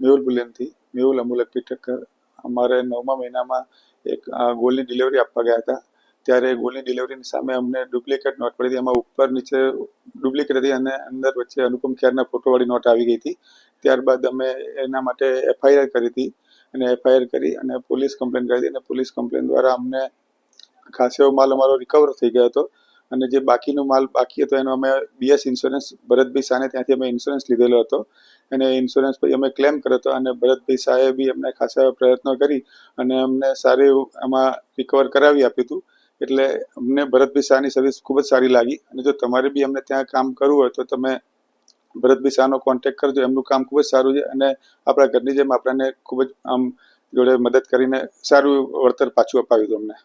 મેહુલ બુલેનથી મેહુલ અમુલક ઠક્કર અમારે 9મા મહિનામાં એક ગોલ્ડની ડિલિવરી આપવા ગયા હતા. ત્યારે ગોલ્ડની ડિલિવરીની સામે અમને ડુપ્લિકેટ નોટ પડી હતી. એમાં ઉપર નીચે ડુપ્લિકેટ હતી અને અંદર વચ્ચે અનુપમ ખેરના ફોટોવાળી નોટ આવી ગઈ હતી. ત્યારબાદ અમે એના માટે એફઆઈઆર કરી હતી અને એફઆઈઆર કરી અને પોલીસ કમ્પ્લેન કરી હતી અને પોલીસ કમ્પ્લેન દ્વારા અમને ખાસ એવો માલ અમારો રિકવર થઈ ગયો હતો અને જે બાકીનો માલ બાકી હતો એનો અમે બીએસ ઇન્સ્યોરન્સ ભરતભાઈ શાહને ત્યાંથી અમે ઇન્સ્યોરન્સ લીધેલો હતો અને ઇન્સ્યોરન્સ પછી અમે ક્લેમ કર્યો હતો અને ભરતભાઈ શાહે બી અમને ખાસા એવા પ્રયત્નો કરી અને અમને સારું એવું એમાં રિકવર કરાવી આપ્યું હતું. એટલે અમને ભરતભાઈ શાહની સર્વિસ ખૂબ જ સારી લાગી અને જો તમારે બી અમને ત્યાં કામ કરવું હોય તો તમે ભરતભાઈ શાહનો કોન્ટેક્ટ કરજો. એમનું કામ ખૂબ જ સારું છે અને આપણા ઘરની જેમ આપણને ખૂબ જ આમ જોડે મદદ કરીને સારું વળતર પાછું અપાવ્યું હતું અમને.